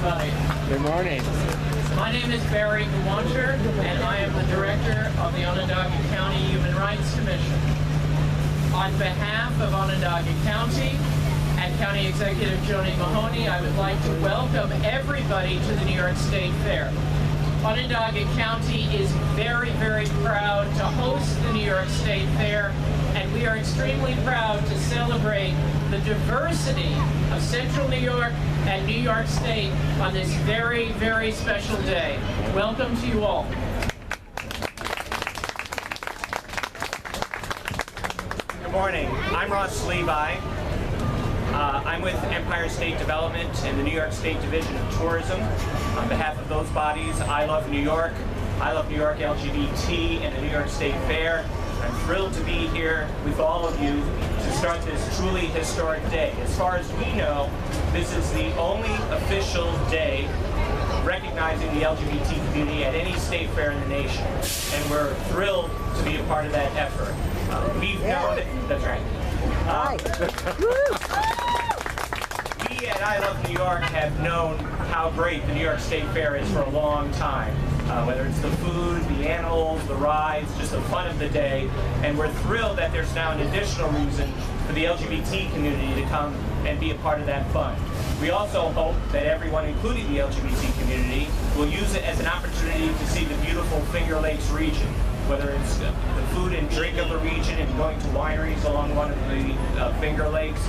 everybody. Good morning. My name is Barry Gawanter, and I am the Director of the Onondaga County Human Rights Commission. On behalf of Onondaga County and County Executive Joni Mahoney, I would like to welcome everybody to the New York State Fair. Onondaga County is very, very proud to host the New York State Fair, and we are extremely proud to celebrate the diversity of Central New York and New York State on this very, very special day. Welcome to you all. Good morning. I'm Ross Levi. I'm with Empire State Development and the New York State Division of Tourism. On behalf of those bodies, I Love New York LGBT, and the New York State Fair. I'm thrilled to be here with all of you to start this truly historic day. As far as we know, this is the only official day recognizing the LGBT community at any state fair in the nation, and we're thrilled to be a part of that effort. We've known, that's right. We at I Love New York have known how great the New York State Fair is for a long time. Whether it's the food, the animals, the rides, just the fun of the day. And we're thrilled that there's now an additional reason for the LGBT community to come and be a part of that fun. We also hope that everyone, including the LGBT community, will use it as an opportunity to see the beautiful Finger Lakes region, whether it's the food and drink of the region and going to wineries along one of the Finger Lakes,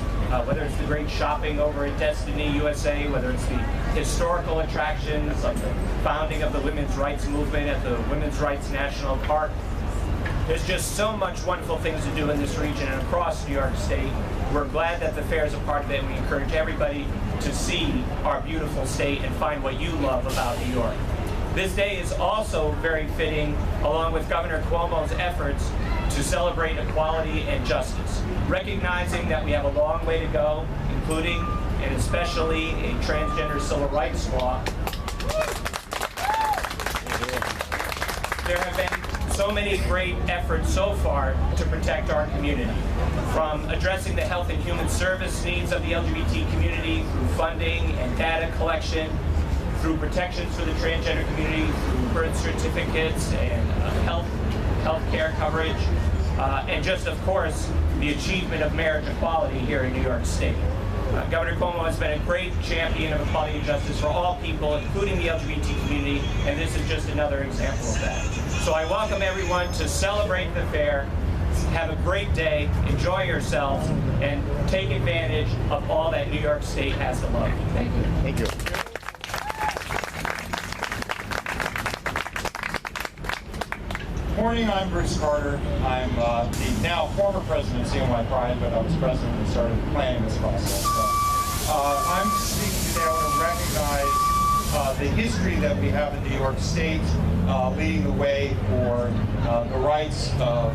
whether it's the great shopping over at Destiny USA, whether it's the historical attractions like the founding of the women's rights movement at the Women's Rights National Park. There's just so much wonderful things to do in this region and across New York State. We're glad that the fair is a part of it, and we encourage everybody to see our beautiful state and find what you love about New York. This day is also very fitting, along with Governor Cuomo's efforts to celebrate equality and justice, recognizing that we have a long way to go, including and especially a transgender civil rights law. There have been so many great efforts so far to protect our community, from addressing the health and human service needs of the LGBT community through funding and data collection, through protections for the transgender community, through birth certificates and health care coverage, and just, of course, the achievement of marriage equality here in New York State. Governor Cuomo has been a great champion of equality and justice for all people, including the LGBT community, and this is just another example of that. So I welcome everyone to celebrate the fair, have a great day, enjoy yourselves, and take advantage of all that New York State has to love. Thank you. Thank you. Good morning, I'm Bruce Carter. I'm the now former president of CNY Pride, but I was president and started planning this process. I'm speaking today. I want to recognize the history that we have in New York State, leading the way for the rights of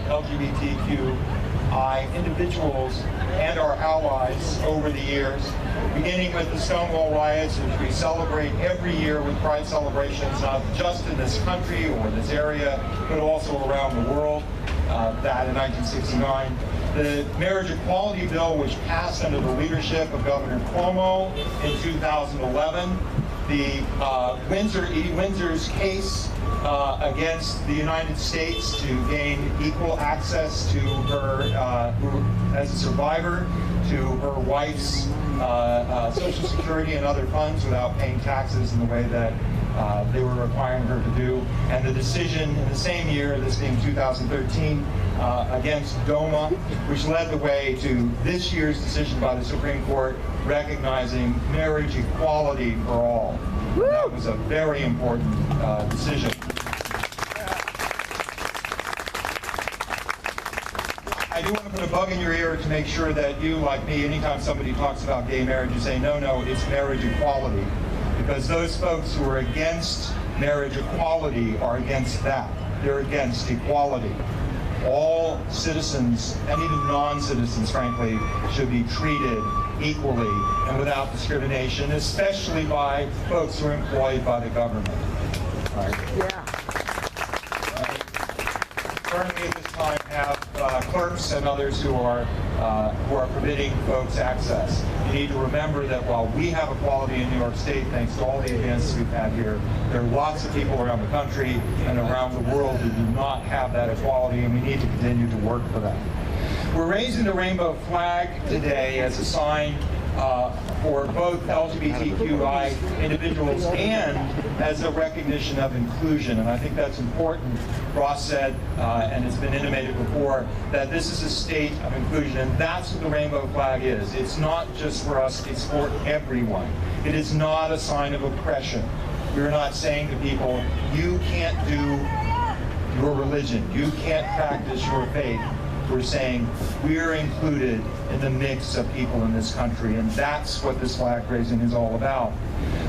LGBTQI individuals and our allies over the years, beginning with the Stonewall riots, which we celebrate every year with Pride celebrations, not just in this country or this area, but also around the world, that in 1969. The marriage equality bill, which passed under the leadership of Governor Cuomo in 2011. The Windsor's case against the United States to gain equal access to her, as a survivor, to her wife's Social Security and other funds without paying taxes in the way that they were requiring her to do. And the decision in the same year, this being 2013, against DOMA, which led the way to this year's decision by the Supreme Court recognizing marriage equality for all. That was a very important decision. I do want to put a bug in your ear to make sure that you, like me, anytime somebody talks about gay marriage, you say, no, no, it's marriage equality. Because those folks who are against marriage equality are against that. They're against equality. All citizens, and even non-citizens, frankly, should be treated equally and without discrimination, especially by folks who are employed by the government. Right. Yeah. currently at this time have clerks and others who are permitting folks access. You need to remember that while we have equality in New York State, thanks to all the advances we've had here, there are lots of people around the country and around the world who do not have that equality, and we need to continue to work for that. We're raising the rainbow flag today as a sign for both LGBTQI individuals and as a recognition of inclusion. And I think that's important. Ross said, and it's been intimated before, that this is a state of inclusion, and that's what the rainbow flag is. It's not just for us, it's for everyone. It is not a sign of oppression. We're not saying to people, you can't do your religion, you can't practice your faith. We're saying we're included in the mix of people in this country, and that's what this flag raising is all about.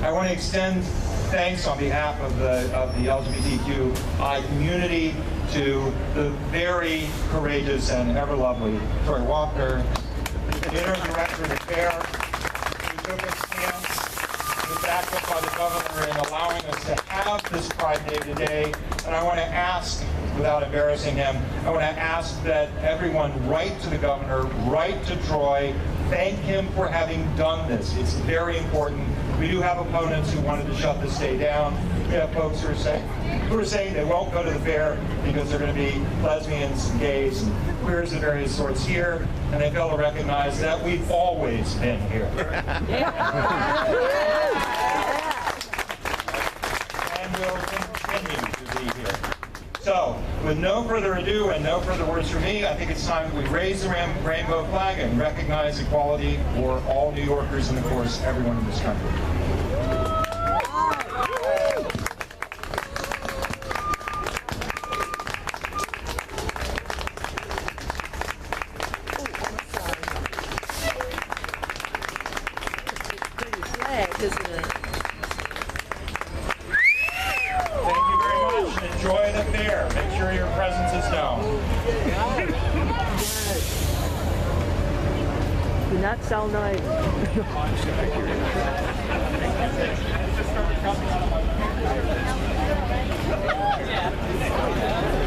I want to extend thanks on behalf of the LGBTQI community to the very courageous and ever lovely Tori Wapner, the interim director of the fair, who took a stance, was backed up by the governor in allowing us to have this Pride Day today. And I want to ask, without embarrassing him, I want to ask that everyone write to the governor, write to Troy, thank him for having done this. It's very important. We do have opponents who wanted to shut this day down. We have folks who are saying they won't go to the fair because they're going to be lesbians and gays and queers of various sorts here, and they fail to recognize that we've always been here. And will continue to be here. So, with no further ado and no further words from me, I think it's time that we raise the rainbow flag and recognize equality for all New Yorkers and, of course, everyone in this country. Isn't it? Thank you very much. Enjoy the fair. Make sure your presence is known. Do not sound nice. Yeah.